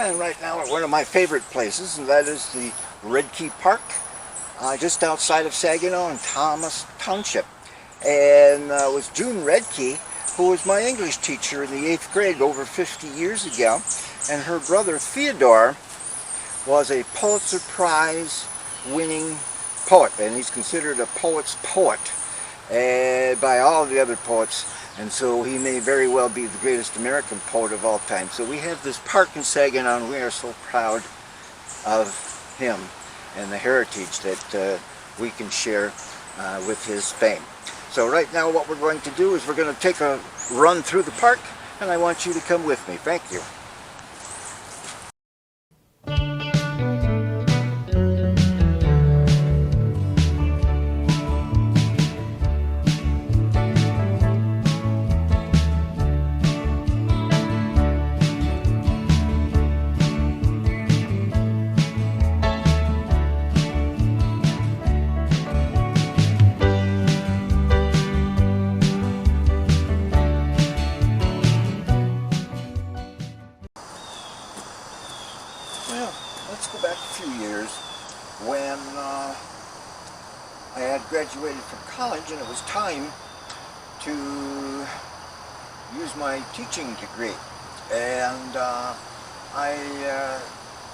And right now we're at one of my favorite places, and that is the Red Key Park, just outside of Saginaw in Thomas Township. And it was June Redkey, who was my English teacher in the 8th grade over 50 years ago, and her brother Theodore was a Pulitzer Prize winning poet, and he's considered a poet's poet by all the other poets, and so he may very well be the greatest American poet of all time. So we have this park in Saginaw, and we are so proud of him and the heritage that we can share with his fame. So right now what we're going to do is we're going to take a run through the park, and I want you to come with me. Thank you. Well, let's go back a few years when I had graduated from college, and it was time to use my teaching degree. And I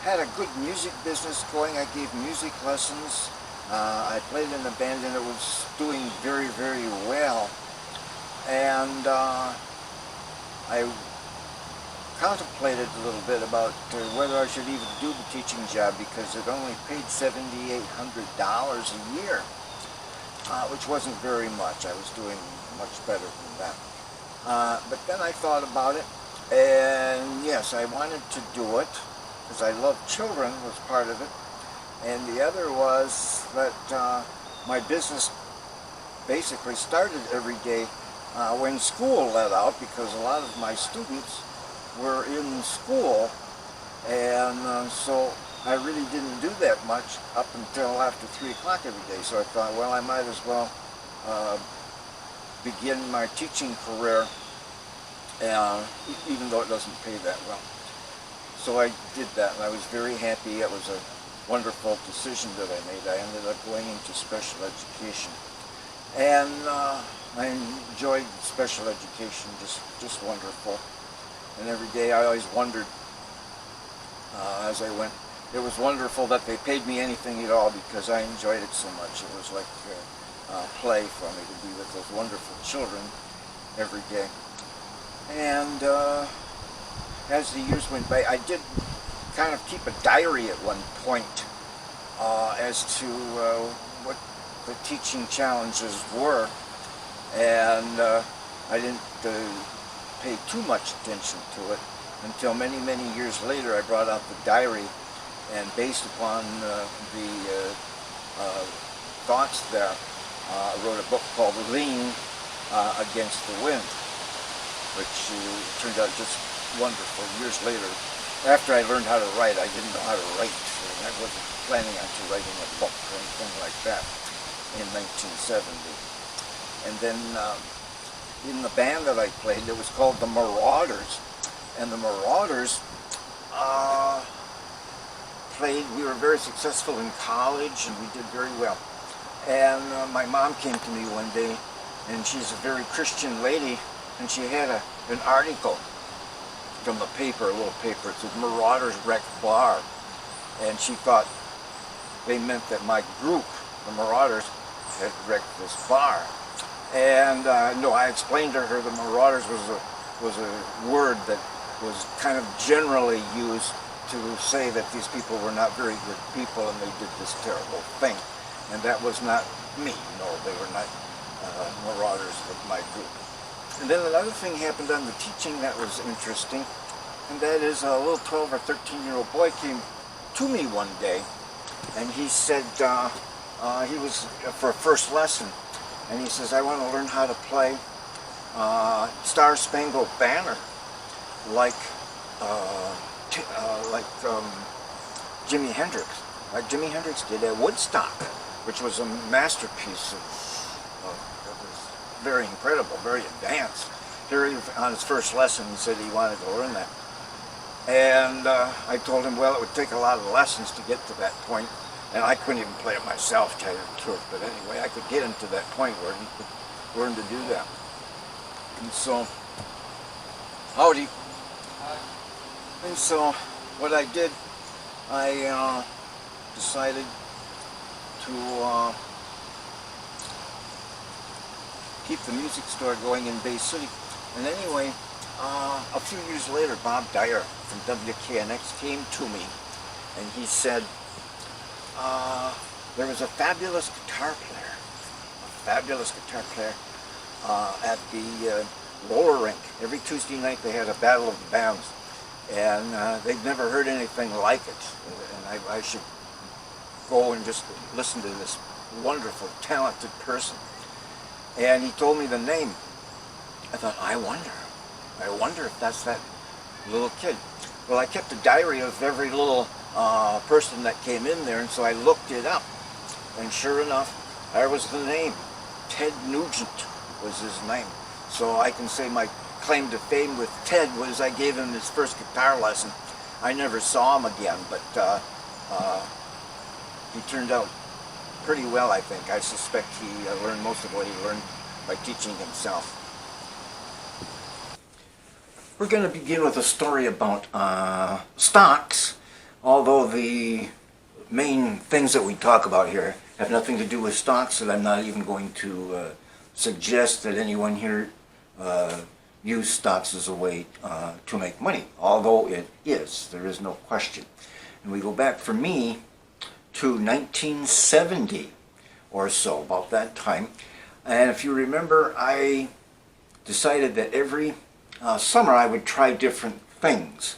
had a good music business going. I gave music lessons. I played in a band, and it was doing very, very well. And I contemplated a little bit about whether I should even do the teaching job, because it only paid $7,800 a year, which wasn't very much. I was doing much better than that. But then I thought about it, and yes, I wanted to do it because I love children, was part of it, and the other was that my business basically started every day when school let out, because a lot of my students were in school, and so I really didn't do that much up until after 3 o'clock every day. So I thought, well, I might as well begin my teaching career, even though it doesn't pay that well. So I did that, and I was very happy. It was a wonderful decision that I made. I ended up going into special education, and I enjoyed special education, just wonderful. And every day I always wondered, as I went, it was wonderful that they paid me anything at all, because I enjoyed it so much. It was like play for me to be with those wonderful children every day. And as the years went by, I did kind of keep a diary at one point as to what the teaching challenges were, and I didn't pay too much attention to it until many, many years later. I brought out the diary, and based upon the thoughts there, I wrote a book called Lean Against the Wind, which turned out just wonderful. Years later, after I learned how to write, I didn't know how to write, and I wasn't planning on writing a book or anything like that in 1970. And then in the band that I played, it was called the Marauders, and the Marauders we were very successful in college, and we did very well. And my mom came to me one day, and she's a very Christian lady, and she had an article from the paper, a little paper. It said Marauders Wrecked Bar, and she thought they meant that my group, the Marauders, had wrecked this bar. And no, I explained to her the Marauders was a word that was kind of generally used to say that these people were not very good people, and they did this terrible thing. And that was not me. No, they were not Marauders of my group. And then another thing happened on the teaching that was interesting, and that is a little 12 or 13-year-old boy came to me one day, and he said he was for a first lesson. And he says, I want to learn how to play Star Spangled Banner like Jimi Hendrix. Like Jimi Hendrix did at Woodstock, which was a masterpiece it was very incredible, very advanced. Here on his first lesson, he said he wanted to learn that. And I told him, well, it would take a lot of lessons to get to that point, and I couldn't even play it myself, to tell you the truth. But anyway, I could get him to that point where he could learn to do that. And so, howdy. And so, what I did, I decided to keep the music store going in Bay City. And anyway, a few years later, Bob Dyer from WKNX came to me, and he said, there was a fabulous guitar player at the roller rink. Every Tuesday night they had a battle of the bands, and they'd never heard anything like it. And I should go and just listen to this wonderful, talented person. And he told me the name. I thought, I wonder if that's that little kid. Well, I kept a diary of every little person that came in there, and so I looked it up. And sure enough, there was the name. Ted Nugent was his name. So I can say my claim to fame with Ted was I gave him his first guitar lesson. I never saw him again, but he turned out pretty well, I think. I suspect he learned most of what he learned by teaching himself. We're going to begin with a story about stocks, although the main things that we talk about here have nothing to do with stocks, and I'm not even going to suggest that anyone here use stocks as a way to make money, although it is. There is no question. And we go back, for me, to 1970 or so, about that time. And if you remember, I decided that every summer I would try different things.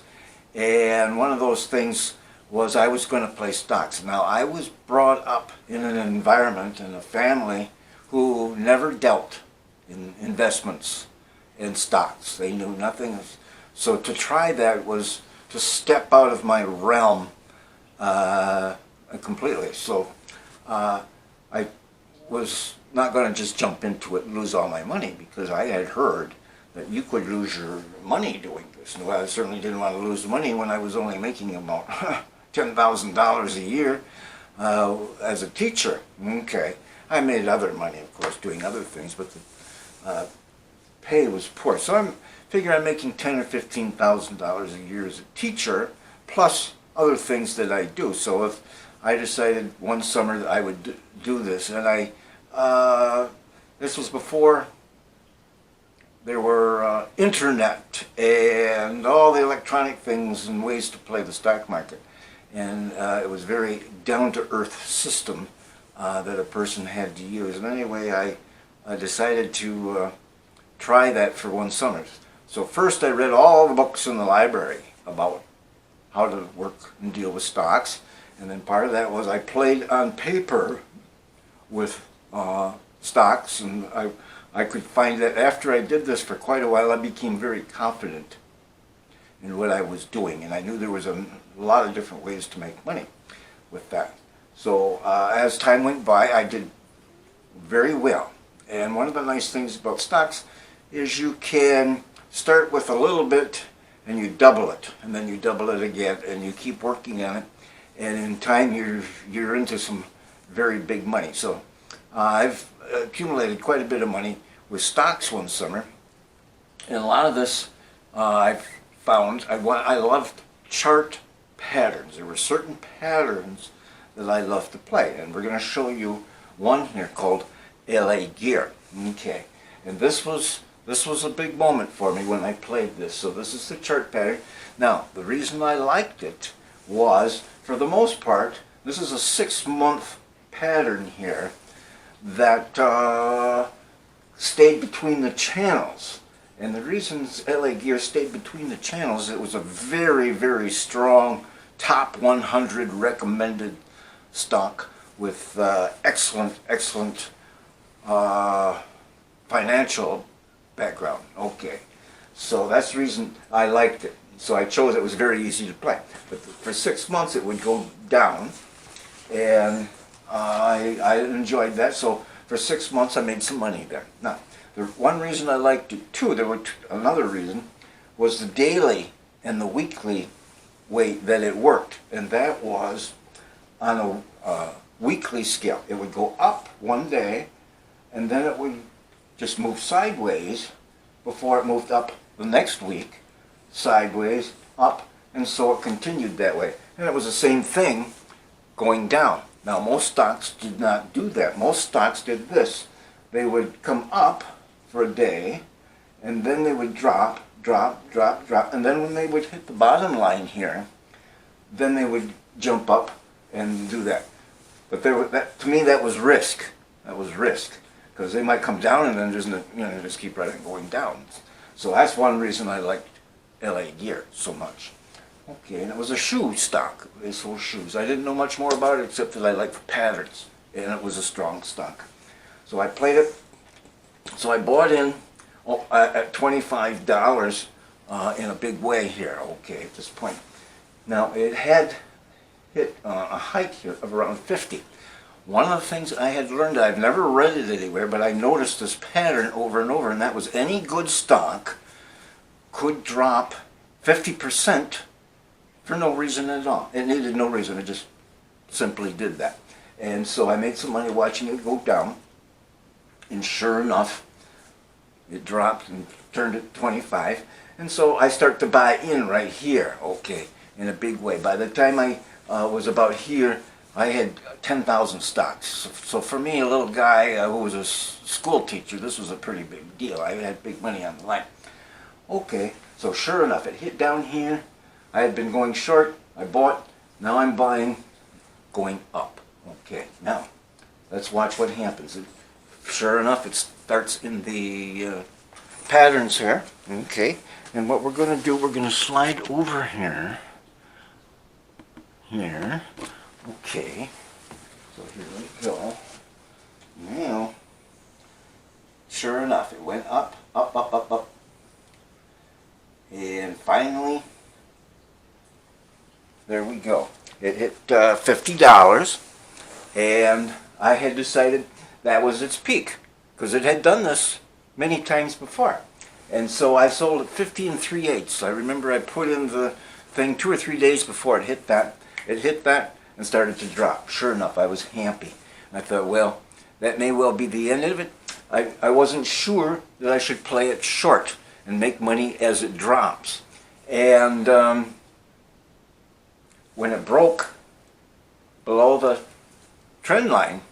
And one of those things was I was going to play stocks. Now, I was brought up in an environment and a family who never dealt in investments in stocks. They knew nothing. So to try that was to step out of my realm completely. So I was not going to just jump into it and lose all my money, because I had heard that you could lose your money doing this. And I certainly didn't want to lose money when I was only making about $10,000 a year as a teacher. Okay. I made other money, of course, doing other things, but the pay was poor. So I figure I'm making $10,000 or $15,000 a year as a teacher, plus other things that I do. So if I decided one summer that I would do this, and this was before there were internet and all the electronic things and ways to play the stock market. And it was a very down-to-earth system that a person had to use. And anyway, I decided to try that for one summer. So first I read all the books in the library about how to work and deal with stocks. And then part of that was I played on paper with stocks, and I could find that after I did this for quite a while, I became very confident in what I was doing, and I knew there was a lot of different ways to make money with that. So as time went by, I did very well. And one of the nice things about stocks is you can start with a little bit and you double it, and then you double it again, and you keep working on it, and in time you're into some very big money. So I've accumulated quite a bit of money with stocks one summer, and a lot of this I've found I loved chart patterns. There were certain patterns that I love to play, and we're going to show you one here called LA Gear. Okay, and this was a big moment for me when I played this. So this is the chart pattern. Now, the reason I liked it was, for the most part, this is a 6-month pattern here that stayed between the channels. And the reasons LA Gear stayed between the channels, it was a very, very strong top 100 recommended stock with excellent financial background. Okay, so that's the reason I liked it. So I chose it. It was very easy to play. But for 6 months it would go down, and I enjoyed that. So for 6 months I made some money there. Now, the one reason I liked it too, another reason, was the daily and the weekly way that it worked, and that was on a weekly scale. It would go up one day, and then it would just move sideways before it moved up the next week, sideways, up, and so it continued that way. And it was the same thing going down. Now, most stocks did not do that. Most stocks did this. They would come up for a day, and then they would drop, drop, drop, drop, and then when they would hit the bottom line here, then they would jump up and do that. But to me, that was risk. That was risk, because they might come down and then just keep right on going down. So that's one reason I liked LA Gear so much. Okay, and it was a shoe stock. They sold shoes. I didn't know much more about it except that I liked patterns, and it was a strong stock. So I played it. So I bought in at $25 in a big way here. Okay, at this point. Now it had hit a height here of around 50. One of the things I had learned, I've never read it anywhere, but I noticed this pattern over and over, and that was any good stock could drop 50% for no reason at all. It needed no reason, it just simply did that. And so I made some money watching it go down, and sure enough, it dropped and turned at 25, and so I start to buy in right here, okay, in a big way. By the time I was about here, I had 10,000 stocks. So for me, a little guy who was a school teacher, this was a pretty big deal. I had big money on the line. Okay, so sure enough, it hit down here. I had been going short. I bought. Now I'm buying, going up. Okay, now let's watch what happens. Sure enough, it starts in the patterns here. Okay, and what we're going to do, we're going to slide over here. Here. Okay, so here we go. Now, sure enough, it went up, up, up, up, up. And finally, there we go. It hit $50, and I had decided that was its peak, because it had done this many times before. And so I sold at 50 3/8. I remember I put in the thing 2 or 3 days before it hit that. It hit that and started to drop. Sure enough, I was happy. I thought, well, that may well be the end of it. I wasn't sure that I should play it short and make money as it drops. And when it broke below the trend line,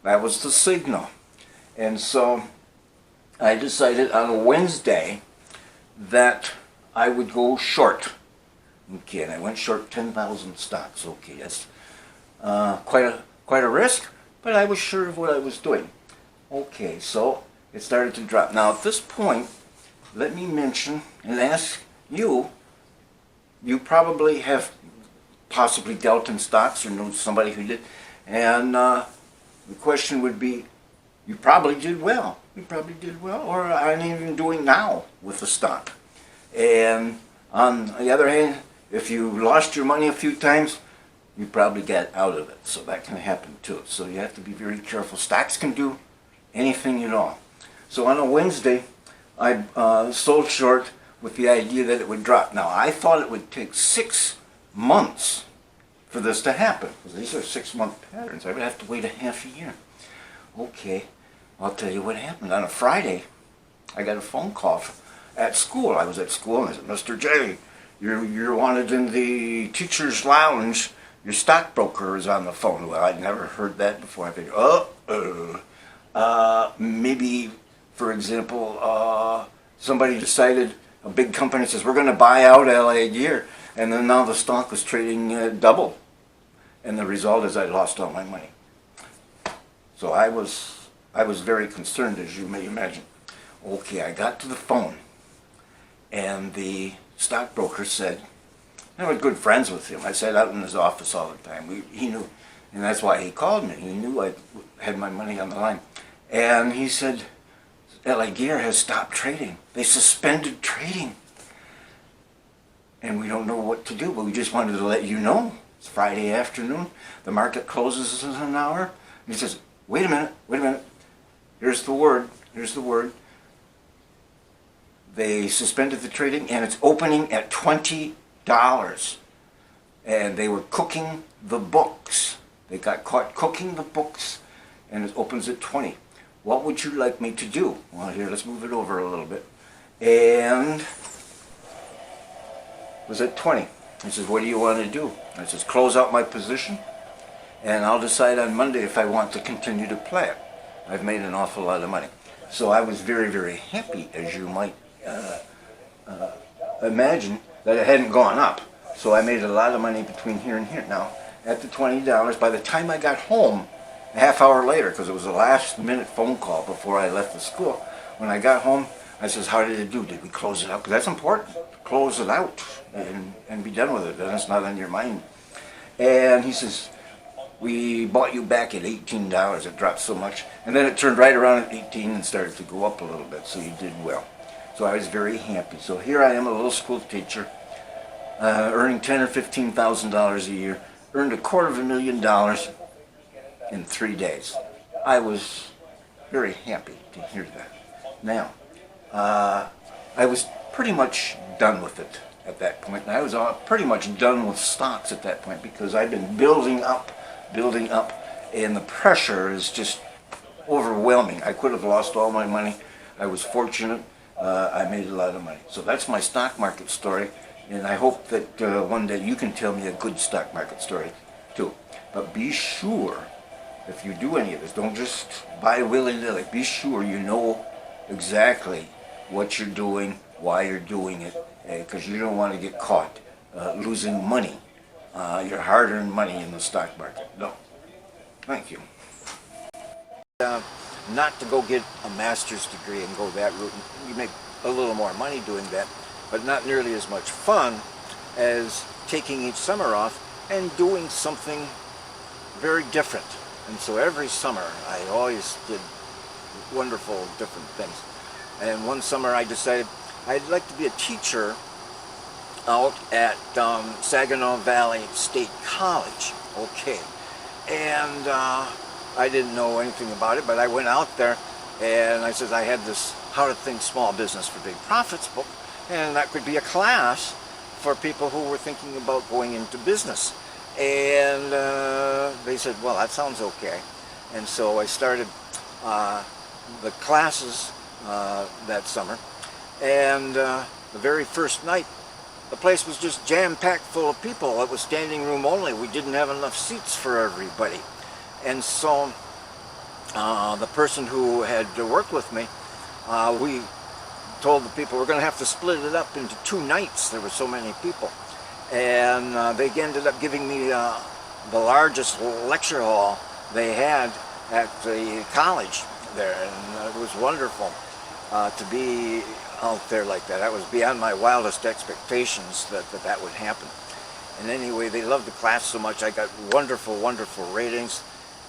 that was the signal. And so I decided on a Wednesday that I would go short. Okay, and I went short 10,000 stocks. Okay, that's quite a risk, but I was sure of what I was doing. Okay, so it started to drop. Now at this point, let me mention and ask you, you probably have possibly dealt in stocks or know somebody who did, and the question would be, you probably did well. You probably did well, or I'm even doing now with the stock. And on the other hand, if you lost your money a few times, you probably got out of it. So that can happen too. So you have to be very careful. Stocks can do anything at all. So on a Wednesday, I sold short with the idea that it would drop. Now, I thought it would take 6 months for this to happen, because these are 6-month patterns. I would have to wait a half a year. Okay, I'll tell you what happened. On a Friday, I got a phone call at school. I was at school, and I said, Mr. Jay, you're wanted in the teacher's lounge. Your stockbroker is on the phone. Well, I'd never heard that before. I figured, maybe, for example, somebody decided, a big company says, we're going to buy out LA Gear, and then now the stock was trading double. And the result is I lost all my money. So I was very concerned, as you may imagine. Okay, I got to the phone, and the stockbroker said, I was good friends with him. I sat out in his office all the time. He knew, and that's why he called me. He knew I had my money on the line. And he said, LA Gear has stopped trading. They suspended trading. And we don't know what to do, but we just wanted to let you know. It's Friday afternoon. The market closes in an hour. And he says, wait a minute. Here's the word. They suspended the trading, and it's opening at $20. And they were cooking the books. They got caught cooking the books, and it opens at 20. What would you like me to do? Well, here, let's move it over a little bit. And it was at 20. He says, what do you want to do? I says, close out my position, and I'll decide on Monday if I want to continue to play it. I've made an awful lot of money. So I was very, very happy, as you might imagine, that it hadn't gone up. So I made a lot of money between here and here. Now, at the $20, by the time I got home, a half hour later, because it was a last-minute phone call before I left the school, when I got home, I says, how did it do? Did we close it out? Because that's important. Close it out and be done with it. Then it's not on your mind. And he says, we bought you back at $18. It dropped so much. And then it turned right around at 18 and started to go up a little bit. So you did well. So I was very happy. So here I am, a little school teacher, earning $10,000 or $15,000 a year. Earned $250,000 in 3 days. I was very happy to hear that. Now, I was pretty much done with it at that point. And I was pretty much done with stocks at that point because I've been building up, and the pressure is just overwhelming. I could have lost all my money. I was fortunate. I made a lot of money. So that's my stock market story, and I hope that one day you can tell me a good stock market story too. But be sure, if you do any of this, don't just buy willy-nilly. Be sure you know exactly what you're doing, why you're doing it, because you don't want to get caught losing money, your hard-earned money in the stock market. No. Thank you. Not to go get a master's degree and go that route. You make a little more money doing that, but not nearly as much fun as taking each summer off and doing something very different. And so every summer I always did wonderful different things. And one summer I decided I'd like to be a teacher out at Saginaw Valley State College. Okay. And I didn't know anything about it, but I went out there and I said I had this How to Think Small Business for Big Profits book, and that could be a class for people who were thinking about going into business. And they said, well, that sounds okay. And so I started the classes that summer, and the very first night the place was just jam-packed full of people. It was standing room only. We didn't have enough seats for everybody. And so the person who had worked with me, we told the people we're going to have to split it up into 2 nights. There were so many people. And they ended up giving me the largest lecture hall they had at the college there. And it was wonderful to be out there like that. That was beyond my wildest expectations that would happen. And anyway, they loved the class so much. I got wonderful, wonderful ratings.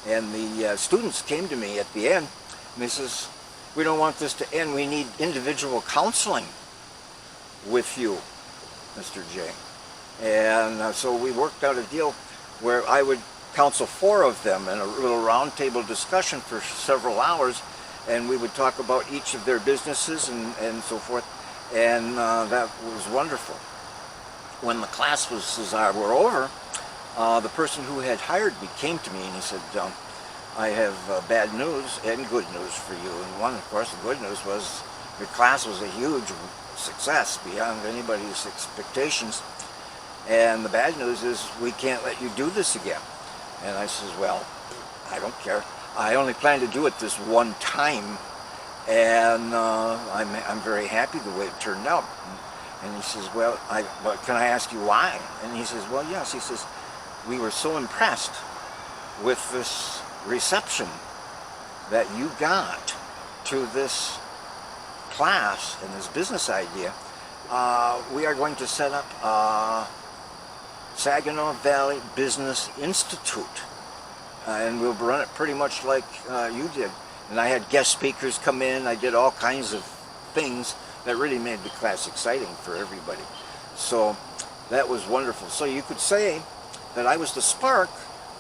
And the students came to me at the end, and they says, we don't want this to end. We need individual counseling with you, Mr. Jay. And so we worked out a deal where I would counsel 4 of them in a little roundtable discussion for several hours, and we would talk about each of their businesses and so forth. And that was wonderful. When the classes were over, the person who had hired me came to me and he said, I have bad news and good news for you. And one, of course, the good news was your class was a huge success beyond anybody's expectations. And the bad news is we can't let you do this again. And I says, well, I don't care. I only plan to do it this one time. And I'm very happy the way it turned out. And he says, well, but can I ask you why? And he says, well, yes. He says, we were so impressed with this reception that you got to this class and this business idea. We are going to set up Saginaw Valley Business Institute, and we'll run it pretty much like you did. And I had guest speakers come in. I did all kinds of things that really made the class exciting for everybody. So that was wonderful. So you could say that I was the spark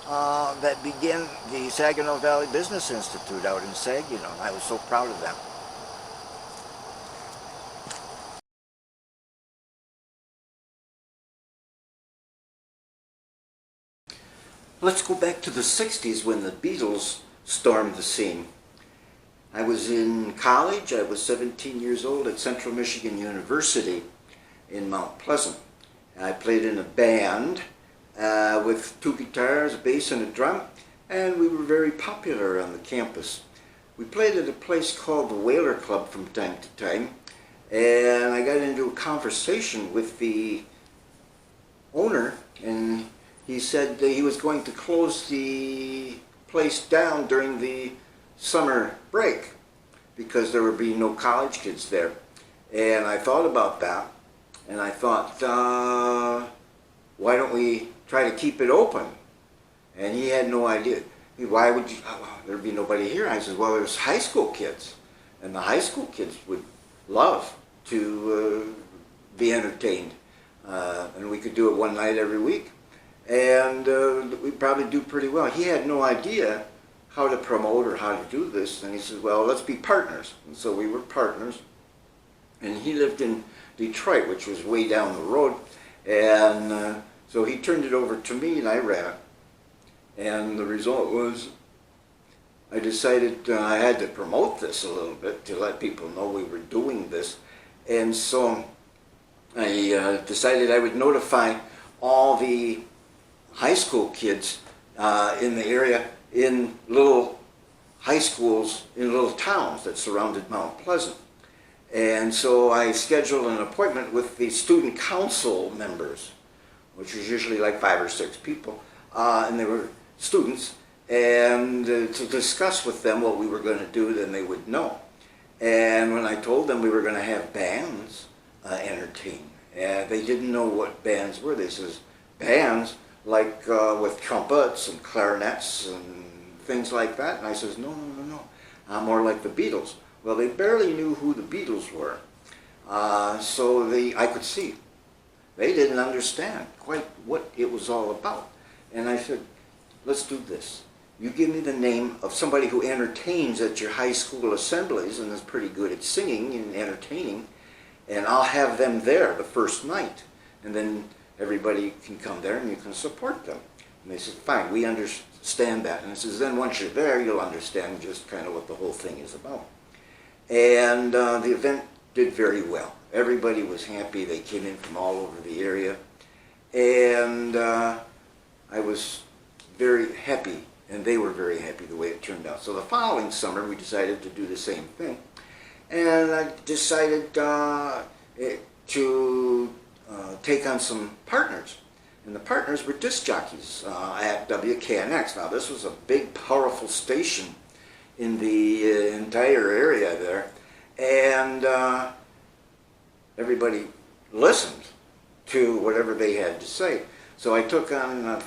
that began the Saginaw Valley Business Institute out in Saginaw. I was so proud of that. Let's go back to the 60s when the Beatles stormed the scene. I was in college. I was 17 years old at Central Michigan University in Mount Pleasant. I played in a band with 2 guitars, a bass, and a drum, and we were very popular on the campus. We played at a place called the Whaler Club from time to time, and I got into a conversation with the owner, and he said that he was going to close the place down during the summer break because there would be no college kids there. And I thought about that, and I thought, why don't we try to keep it open? And he had no idea. Why would you, there'd be nobody here? I said, well, there's high school kids, and the high school kids would love to be entertained. And we could do it one night every week. And we'd probably do pretty well. He had no idea how to promote or how to do this. And he said, well, let's be partners. And so we were partners. And he lived in Detroit, which was way down the road. And so he turned it over to me, and I ran it. And the result was I decided I had to promote this a little bit to let people know we were doing this. And so I decided I would notify all the high school kids in the area in little high schools in little towns that surrounded Mount Pleasant. And so I scheduled an appointment with the student council members, which was usually like 5 or 6 people, and they were students, and to discuss with them what we were going to do, then they would know. And when I told them we were going to have bands entertain, and they didn't know what bands were. They says, bands? Like with trumpets and clarinets and things like that? And I says, no, more like the Beatles. Well, they barely knew who the Beatles were. So I could see they didn't understand quite what it was all about. And I said, let's do this. You give me the name of somebody who entertains at your high school assemblies and is pretty good at singing and entertaining, and I'll have them there the first night. And then everybody can come there and you can support them. And they said, fine, we understand that. And I says, then once you're there, you'll understand just kind of what the whole thing is about. And the event did very well. Everybody was happy. They came in from all over the area. And I was very happy, and they were very happy the way it turned out. So the following summer, we decided to do the same thing. And I decided to take on some partners. And the partners were disc jockeys at WKNX. Now, this was a big, powerful station in the entire area there. And everybody listened to whatever they had to say. So I took on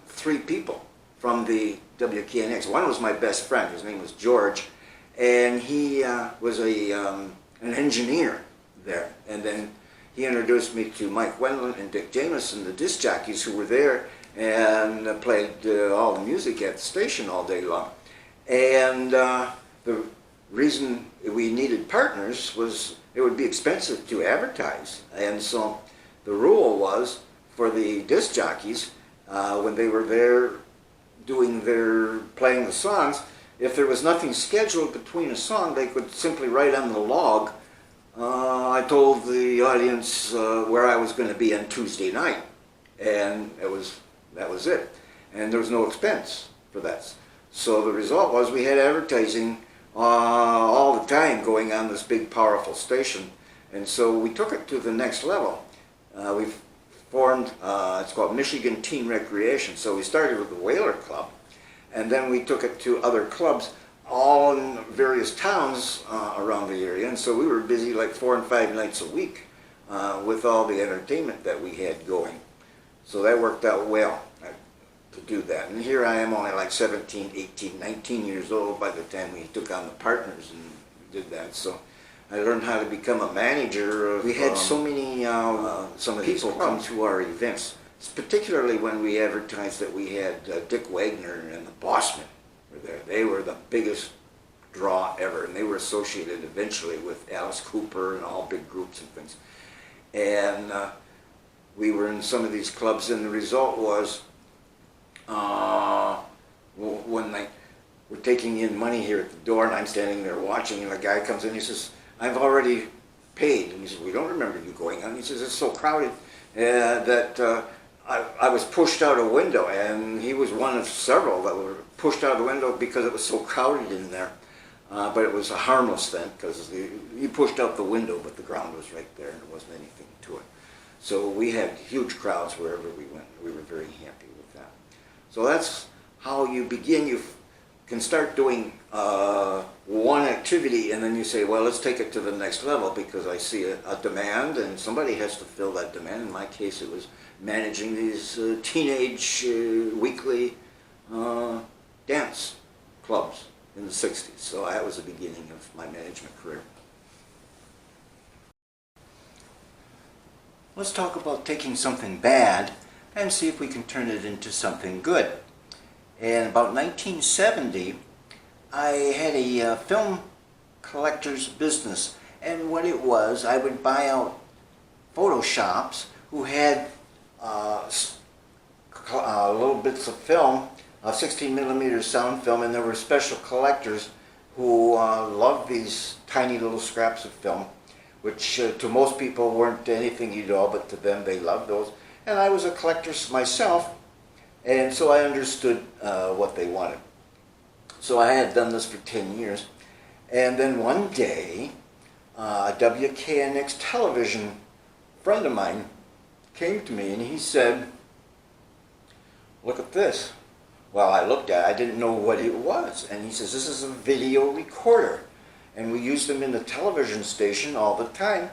3 people from the WKNX. One was my best friend. His name was George. And he was an engineer there. And then he introduced me to Mike Wendland and Dick Jamison, the disc jockeys who were there and played all the music at the station all day long. And the reason we needed partners was it would be expensive to advertise. And so the rule was for the disc jockeys, when they were there playing the songs, if there was nothing scheduled between a song, they could simply write on the log, I told the audience where I was going to be on Tuesday night, and that was it. And there was no expense for that. So the result was we had advertising all the time going on this big, powerful station. And so we took it to the next level. We formed, it's called Michigan Teen Recreation. So we started with the Whaler Club, and then we took it to other clubs, all in various towns around the area. And so we were busy like 4 and 5 nights a week with all the entertainment that we had going. So that worked out well to do that. And here I am only like 17, 18, 19 years old by the time we took on the partners and did that. So I learned how to become a manager. We had so many some people come to our events, particularly when we advertised that we had Dick Wagner and the Bossmen were there. They were the biggest draw ever, and they were associated eventually with Alice Cooper and all big groups and things. And we were in some of these clubs, and the result was when we're taking in money here at the door, and I'm standing there watching, and the guy comes in, he says, "I've already paid." And he says, "We don't remember you going on." He says, "It's so crowded that I was pushed out a window," and he was one of several that were pushed out the window because it was so crowded in there. But it was a harmless thing because he pushed out the window, but the ground was right there and there wasn't anything to it. So we had huge crowds wherever we went. We were very happy with that. So that's how you begin. You can start doing one activity and then you say, well, let's take it to the next level because I see a demand and somebody has to fill that demand. In my case, it was managing these teenage weekly dance clubs in the 60s. So that was the beginning of my management career. Let's talk about taking something bad and see if we can turn it into something good. In about 1970, I had a film collector's business, and what it was, I would buy out photo shops who had little bits of film, 16mm sound film, and there were special collectors who loved these tiny little scraps of film, which to most people weren't anything at all, but to them they loved those. And I was a collector myself, and so I understood what they wanted. So I had done this for 10 years. And then one day, a WKNX television friend of mine came to me and he said, "Look at this." Well, I looked at it, I didn't know what it was. And he says, "This is a video recorder. And we use them in the television station all the time.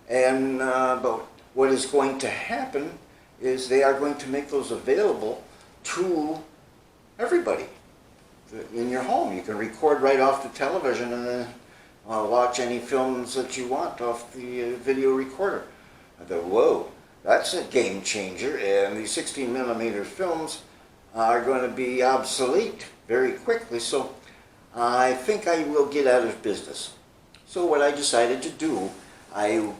And but what is going to happen is they are going to make those available to everybody in your home. You can record right off the television and then watch any films that you want off the video recorder." I thought, whoa, that's a game changer. And these 16mm films are going to be obsolete very quickly. So I think I will get out of business. So what I decided to do, I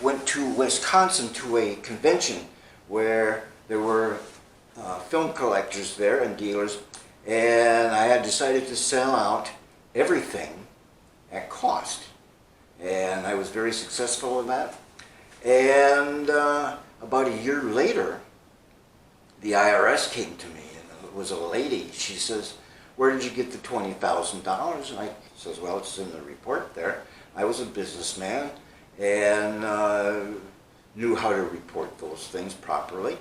went to Wisconsin to a convention where there were film collectors there and dealers, and I had decided to sell out everything at cost. And I was very successful in that. And about a year later, the IRS came to me, and it was a lady. She says, "Where did you get the $20,000? And I says, "Well, it's in the report there." I was a businessman and knew how to report those things properly.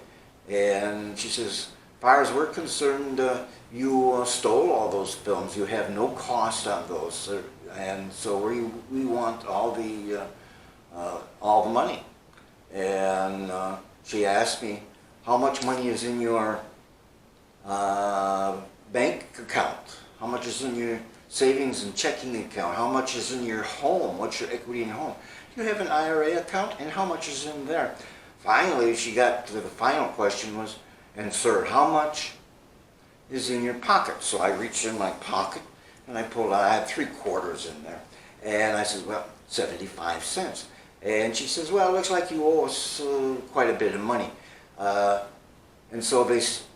And she says, "As far as we're concerned, you stole all those films. You have no cost on those, and so we want all the money." And she asked me, "How much money is in your bank account? How much is in your savings and checking account? How much is in your home? What's your equity in your home? Do you have an IRA account? And how much is in there?" Finally, she got to the final question was, "And sir, how much is in your pocket?" So I reached in my pocket and I pulled out, I had 3 quarters in there. And I said, "Well, 75 cents. And she says, "Well, it looks like you owe us quite a bit of money." And so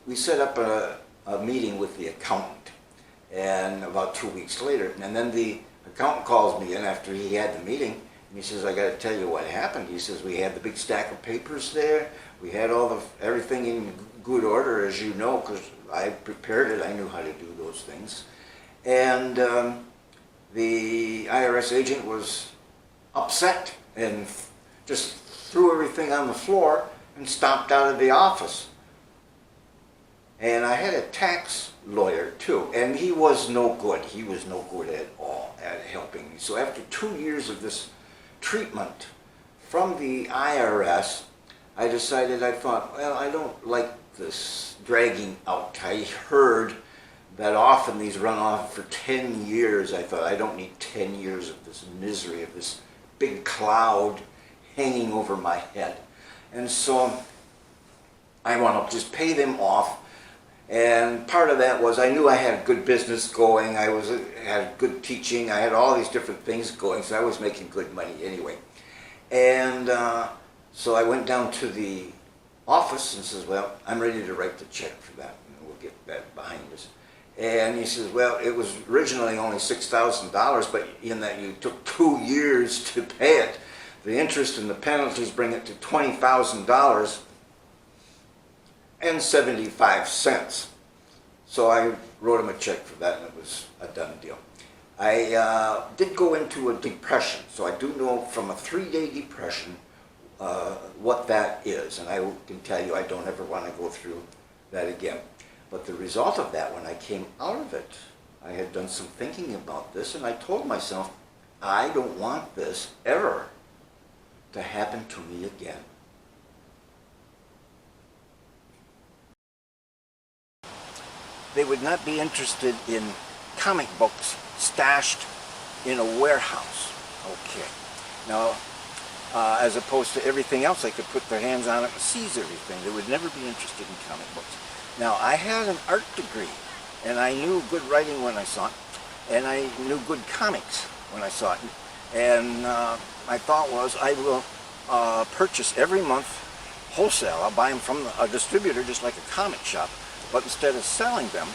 we set up a meeting with the accountant. And about 2 weeks later, and then the accountant calls me in after he had the meeting, and he says, "I got to tell you what happened." He says, "We had the big stack of papers there. We had everything in good order, as you know, because I prepared it. I knew how to do those things." And the IRS agent was upset and just threw everything on the floor and stomped out of the office. And I had a tax lawyer too, and he was no good. He was no good at all at helping me. So after 2 years of this treatment from the IRS, I thought, well, I don't like this dragging out. I heard that often these run on for 10 years. I thought, I don't need 10 years of this misery, of this big cloud hanging over my head. And so I want to just pay them off. And part of that was I knew I had a good business going. I had good teaching. I had all these different things going, so I was making good money anyway. And so I went down to the office and says, "Well, I'm ready to write the check for that. get that behind us. And he says, well, it was originally only $6,000, but in that you took 2 years to pay it, the interest and the penalties bring it to $20,000 and 75 cents. So I wrote him a check for that, and it was a done deal. I did go into a depression, so I do know from a 3-day depression what that is, and I can tell you I don't ever want to go through that again. But the result of that, when I came out of it, I had done some thinking about this, and I told myself, I don't want this ever to happen to me again. They would not be interested in comic books stashed in a warehouse. Okay. Now, as opposed to everything else, they could put their hands on it and seize everything. They would never be interested in comic books. Now, I had an art degree, and I knew good writing when I saw it, and I knew good comics when I saw it. And my thought was, I will purchase every month wholesale. I'll buy them from a distributor, just like a comic shop. But instead of selling them,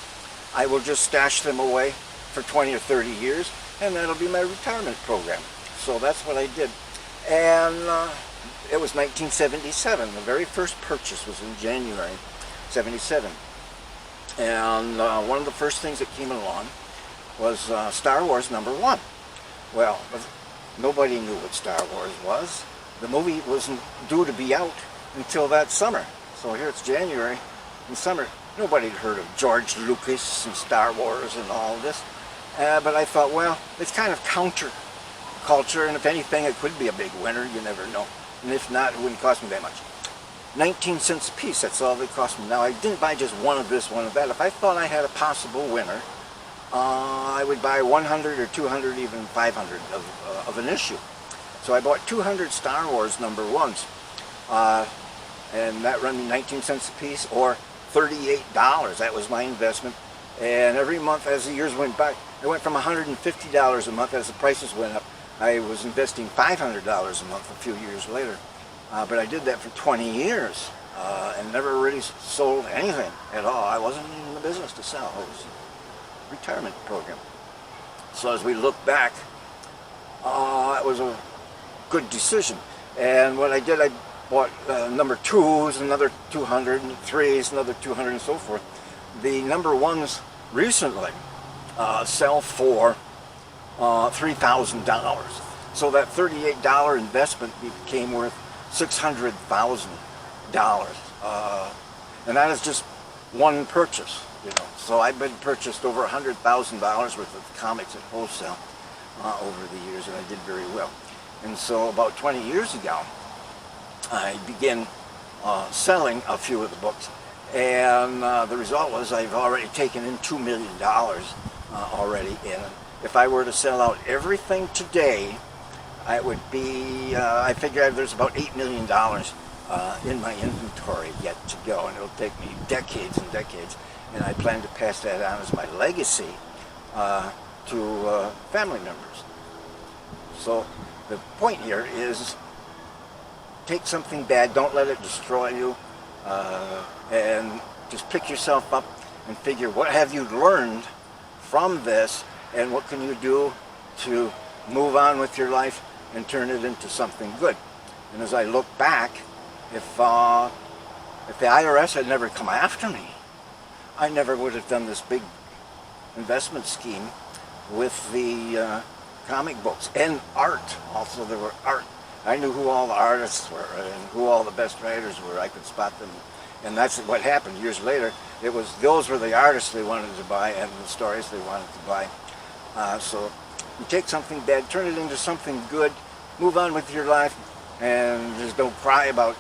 I will just stash them away for 20 or 30 years, and that'll be my retirement program. So that's what I did. And it was 1977. The very first purchase was in January 77. And one of the first things that came along was Star Wars #1. Well, nobody knew what Star Wars was. The movie wasn't due to be out until that summer. So here it's January and summer. Nobody had heard of George Lucas and Star Wars and all this. But I thought, well, it's kind of counter-culture, and if anything, it could be a big winner. You never know. And if not, it wouldn't cost me that much. 19 cents a piece, that's all they cost me. Now, I didn't buy just one of this, one of that. If I thought I had a possible winner, I would buy 100 or 200, even 500 of an issue. So I bought 200 Star Wars #1s, and that run me 19 cents a piece, or $38. That was my investment. And every month, as the years went by, it went from $150 a month as the prices went up. I was investing $500 a month a few years later. But I did that for 20 years and never really sold anything at all. I wasn't in the business to sell. It was a retirement program. So as we look back, it was a good decision. And what I did, I bought #2s, another 200, and 3s, another 200, and so forth. The #1s recently sell for $3,000. So that $38 investment became worth $600,000. And that is just one purchase, you know. So I've been purchased over $100,000 worth of comics at wholesale over the years, and I did very well. And so about 20 years ago, I began selling a few of the books, and the result was I've already taken in $2 million already in. If I were to sell out everything today, it would be, I figure there's about $8 million in my inventory yet to go, and it'll take me decades and decades, and I plan to pass that on as my legacy to family members. So the point here is, take something bad, don't let it destroy you, and just pick yourself up and figure, what have you learned from this, and what can you do to move on with your life and turn it into something good. And as I look back, if the IRS had never come after me, I never would have done this big investment scheme with the comic books and art. Also, there were art. I knew who all the artists were and who all the best writers were. I could spot them, and that's what happened years later. Those were the artists they wanted to buy and the stories they wanted to buy. So you take something bad, turn it into something good, move on with your life, and just don't cry about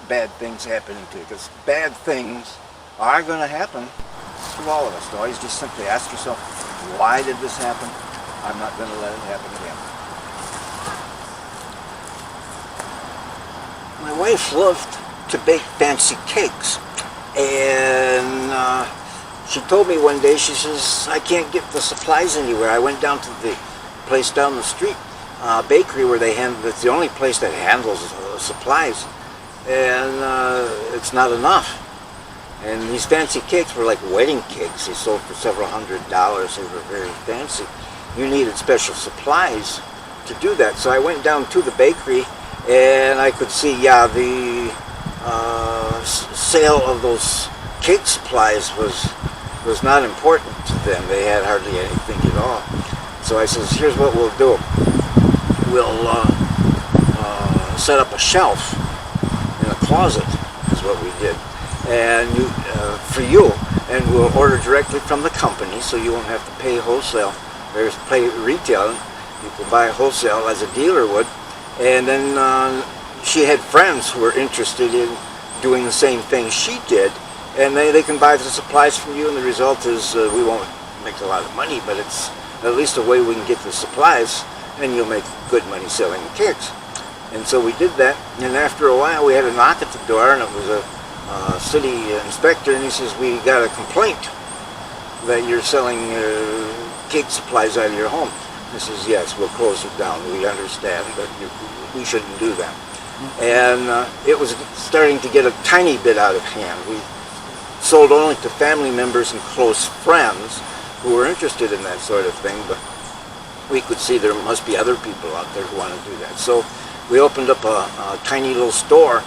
bad things happening to you, because bad things are going to happen to all of us. So always just simply ask yourself, why did this happen? I'm not going to let it happen again. My wife loved to bake fancy cakes, and she told me one day, she says, I can't get the supplies anywhere. I went down to the place down the street, bakery, where it's the only place that handles supplies, and it's not enough. And these fancy cakes were like wedding cakes. They sold for several $100s. They were very fancy. You needed special supplies to do that. So I went down to the bakery, and I could see, the sale of those cake supplies was not important to them. They had hardly anything at all. So I says, here's what we'll do. We'll set up a shelf in a closet, is what we did, and for you, and we'll order directly from the company, so you won't have to pay wholesale or pay retail. You can buy wholesale as a dealer would. And then she had friends who were interested in doing the same thing she did, and they can buy the supplies from you, and the result is we won't make a lot of money, but it's at least a way we can get the supplies, and you'll make good money selling the cakes. And so we did that, and after a while we had a knock at the door, and it was a city inspector, and he says, we got a complaint that you're selling cake supplies out of your home. He says, yes, we'll close it down. We understand, but we shouldn't do that. And it was starting to get a tiny bit out of hand. We sold only to family members and close friends who were interested in that sort of thing, but we could see there must be other people out there who want to do that. So we opened up a tiny little store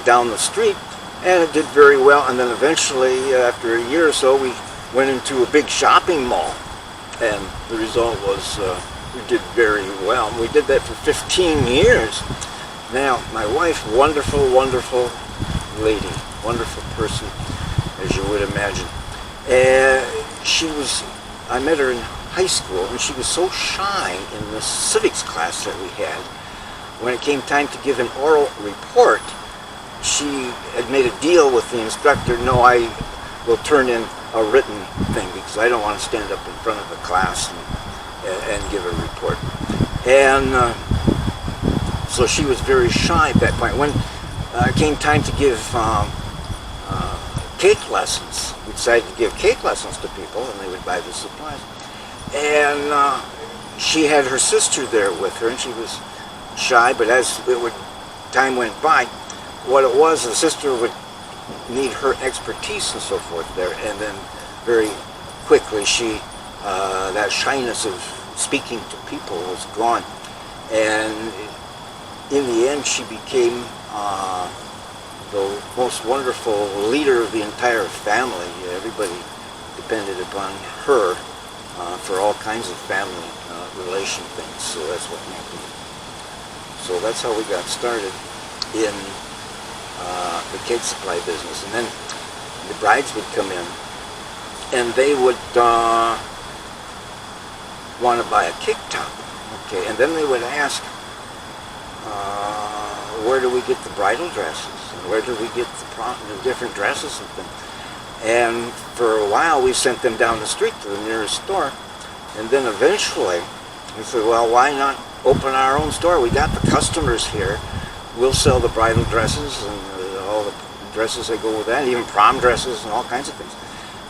down the street, and it did very well. And then eventually, after a year or so, we went into a big shopping mall, and the result was we did very well. We did that for 15 years. Now, my wife, wonderful, wonderful lady, wonderful person, as you would imagine. I met her in high school, and she was so shy in the civics class that we had. When it came time to give an oral report, she had made a deal with the instructor, no, I will turn in a written thing because I don't want to stand up in front of the class and give a report. And so she was very shy at that point. When it came time to give cake lessons, we decided to give cake lessons to people, and they would buy the supplies. And she had her sister there with her, and she was shy, but as time went by, what it was, the sister would need her expertise and so forth there, and then very quickly that shyness of speaking to people was gone, and in the end she became the most wonderful leader of the entire family. Everybody depended upon her for all kinds of family relation things, so that's what happened. So that's how we got started in the cake supply business. And then the brides would come in, and they would want to buy a cake top. Okay, and then they would ask, where do we get the bridal dresses? And where do we get the different dresses and things? And for a while, we sent them down the street to the nearest store. And then eventually, we said, well, why not open our own store? We got the customers here. We'll sell the bridal dresses and all the dresses that go with that, even prom dresses and all kinds of things.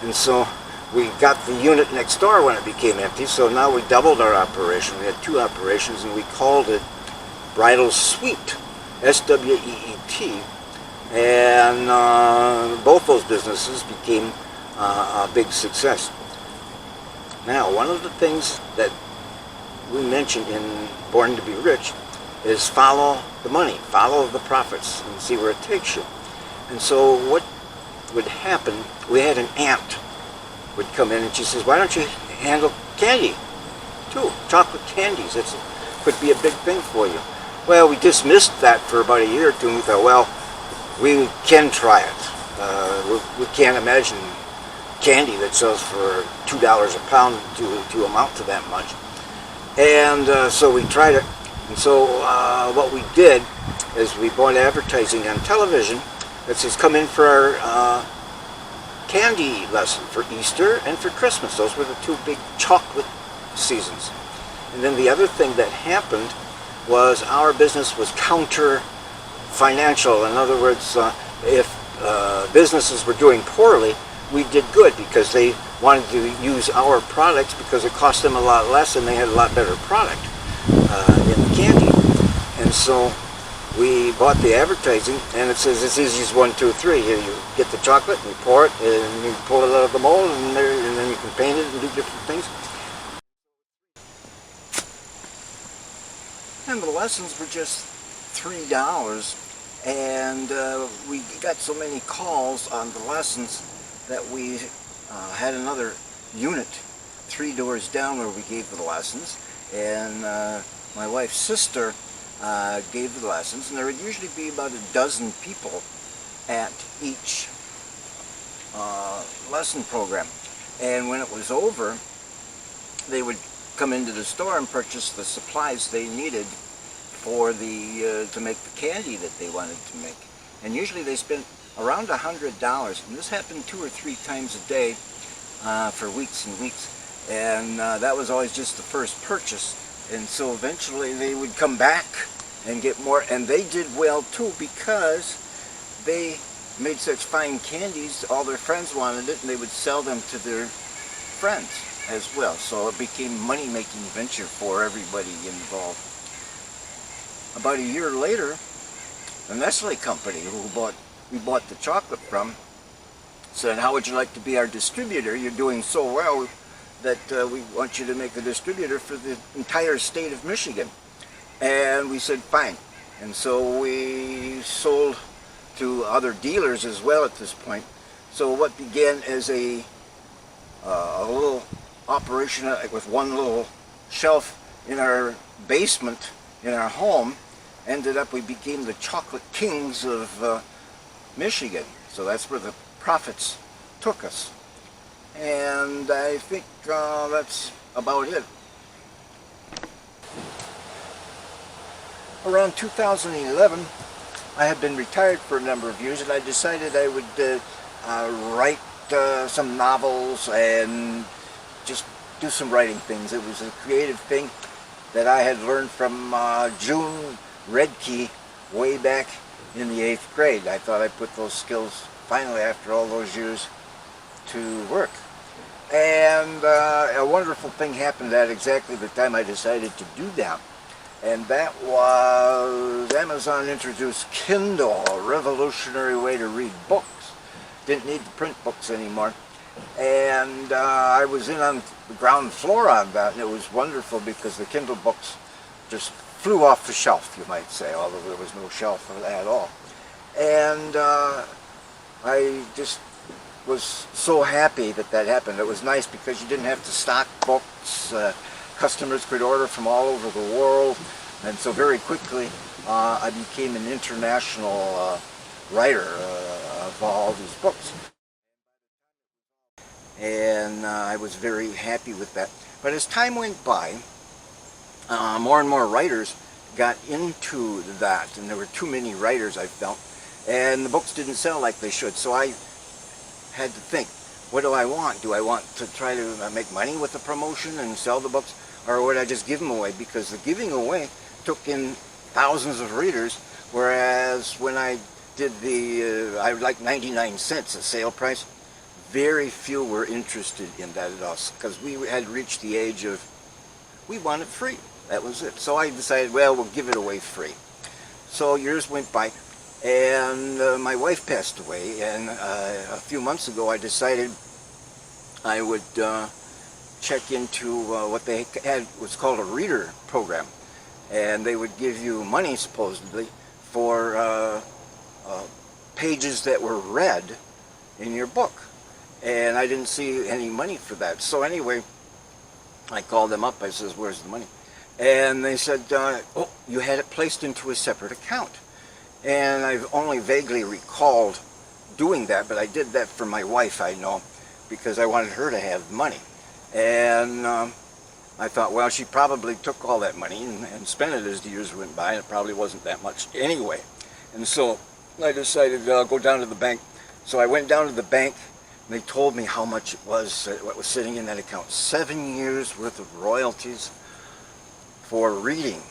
And so we got the unit next door when it became empty, so now we doubled our operation. We had 2 operations, and we called it Bridal Suite, S-W-E-E-T. And both those businesses became a big success. Now, one of the things that we mentioned in Born to be Rich is follow the money, follow the profits, and see where it takes you. And so what would happen, we had an aunt would come in, and she says, why don't you handle candy too, chocolate candies? It could be a big thing for you. Well, we dismissed that for about a year or two, and we thought, well, we can try it. We can't imagine candy that sells for $2 a pound to amount to that much. And so we tried it. And so what we did is we bought advertising on television that says, come in for our candy lesson for Easter and for Christmas. Those were the 2 big chocolate seasons. And then the other thing that happened was our business was counter-financial. In other words, if businesses were doing poorly, we did good because they wanted to use our products because it cost them a lot less and they had a lot better product in the candy. And so we bought the advertising, and it says it's easy as 1, 2, 3. Here you get the chocolate, and you pour it, and you pull it out of the mold, and then you can paint it and do different things. And the lessons were just $3, and we got so many calls on the lessons that we had another unit 3 doors down where we gave the lessons, and my wife's sister gave the lessons, and there would usually be about a dozen people at each lesson program. And when it was over, they would come into the store and purchase the supplies they needed for the to make the candy that they wanted to make. And usually they spent around $100, and this happened 2 or 3 times a day for weeks and weeks. And that was always just the first purchase. And so eventually they would come back and get more, and they did well too, because they made such fine candies. All their friends wanted it, and they would sell them to their friends as well. So it became a money-making venture for everybody involved. About a year later, the Nestle company, who we bought the chocolate from, said, "How would you like to be our distributor? You're doing so well that we want you to make a distributor for the entire state of Michigan." And we said, fine. And so we sold to other dealers as well at this point. So what began as a little operation with one little shelf in our basement in our home ended up, we became the chocolate kings of Michigan. So that's where the profits took us. And I think that's about it. Around 2011, I had been retired for a number of years, and I decided I would write some novels and just do some writing things. It was a creative thing that I had learned from June Redkey way back in the 8th grade. I thought I put those skills finally after all those years to work. And a wonderful thing happened at exactly the time I decided to do that. And that was Amazon introduced Kindle, a revolutionary way to read books. Didn't need the print books anymore. And I was in on the ground floor on that, and it was wonderful because the Kindle books just flew off the shelf, you might say, although there was no shelf for that at all. And I just was so happy that that happened. It was nice because you didn't have to stock books. Customers could order from all over the world, and so very quickly I became an international writer of all these books. And I was very happy with that. But as time went by, more and more writers got into that, and there were too many writers, I felt, and the books didn't sell like they should. So I had to think, what do I want? Do I want to try to make money with the promotion and sell the books, or would I just give them away? Because the giving away took in thousands of readers, whereas when I did I would like 99 cents a sale price, very few were interested in that at all, because we had reached the age of, we want it free. That was it. So I decided, well, we'll give it away free. So years went by, and my wife passed away, and a few months ago I decided I would check into what they had, was called a reader program, and they would give you money supposedly for pages that were read in your book, and I didn't see any money for that. So anyway, I called them up. I says, where's the money? And they said, oh, you had it placed into a separate account. And I've only vaguely recalled doing that, but I did that for my wife, I know, because I wanted her to have money. And I thought, well, she probably took all that money and spent it as the years went by, and it probably wasn't that much anyway. And so I decided I'll go down to the bank. So I went down to the bank, and they told me how much it was, what was sitting in that account. 7 years worth of royalties for reading.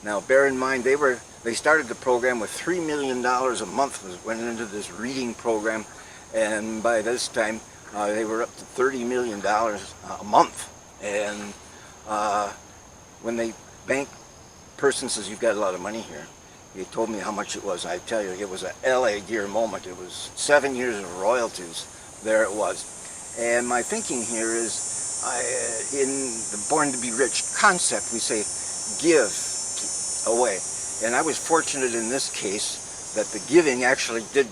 Now, bear in mind, they started the program with $3 million a month went into this reading program, and by this time they were up to $30 million a month. And when the bank person says, you've got a lot of money here, he told me how much it was. I tell you, it was a LA Gear moment. It was 7 years of royalties. There it was. And my thinking here is, in the Born to be Rich concept, we say, give away. And I was fortunate in this case that the giving actually did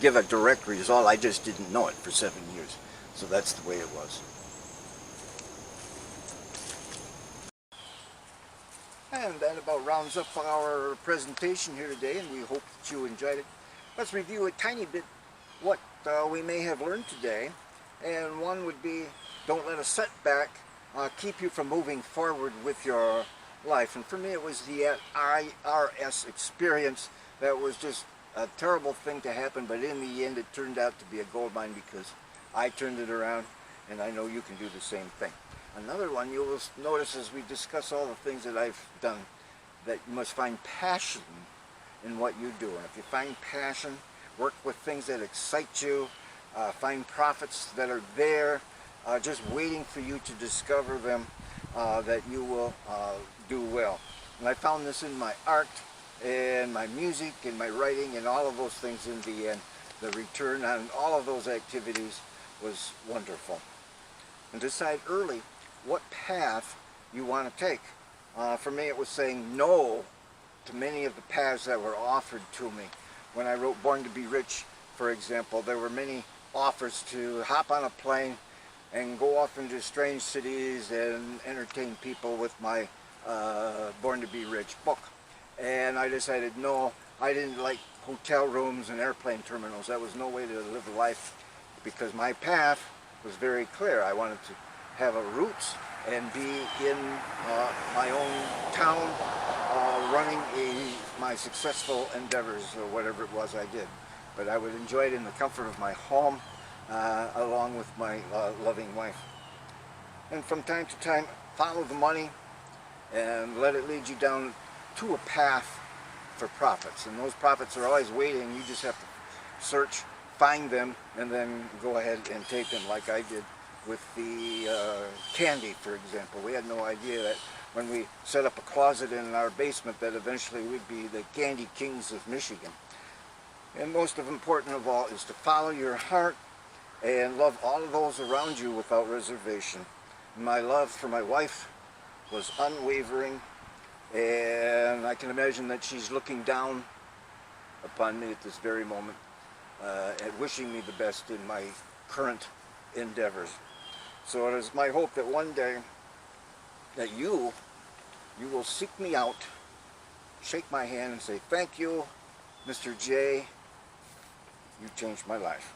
give a direct result. I just didn't know it for 7 years. So that's the way it was. And that about rounds up our presentation here today, and we hope that you enjoyed it. Let's review a tiny bit what we may have learned today. And one would be, don't let a setback keep you from moving forward with your life. And for me, it was the IRS experience that was just a terrible thing to happen, but in the end it turned out to be a gold mine because I turned it around, and I know you can do the same thing. Another one you will notice as we discuss all the things that I've done, that you must find passion in what you do. And if you find passion, work with things that excite you, find profits that are there, just waiting for you to discover them, that you will do well. And I found this in my art and my music and my writing and all of those things. In the end, the return on all of those activities was wonderful. And decide early what path you want to take. For me, it was saying no to many of the paths that were offered to me. When I wrote Born to be Rich, for example, there were many offers to hop on a plane and go off into strange cities and entertain people with my Born to be Rich book. And I decided no, I didn't like hotel rooms and airplane terminals. That was no way to live a life, because my path was very clear. I wanted to have a roots and be in my own town, running my successful endeavors or whatever it was I did. But I would enjoy it in the comfort of my home, along with my loving wife. And from time to time, follow the money and let it lead you down to a path for profits. And those profits are always waiting. You just have to search, find them, and then go ahead and take them, like I did with the candy, for example. We had no idea that when we set up a closet in our basement that eventually we'd be the candy kings of Michigan. And most important of all is to follow your heart and love all of those around you without reservation. My love for my wife was unwavering, and I can imagine that she's looking down upon me at this very moment, and wishing me the best in my current endeavors. So it is my hope that one day that you will seek me out, shake my hand and say, thank you, Mr. Jay, you changed my life.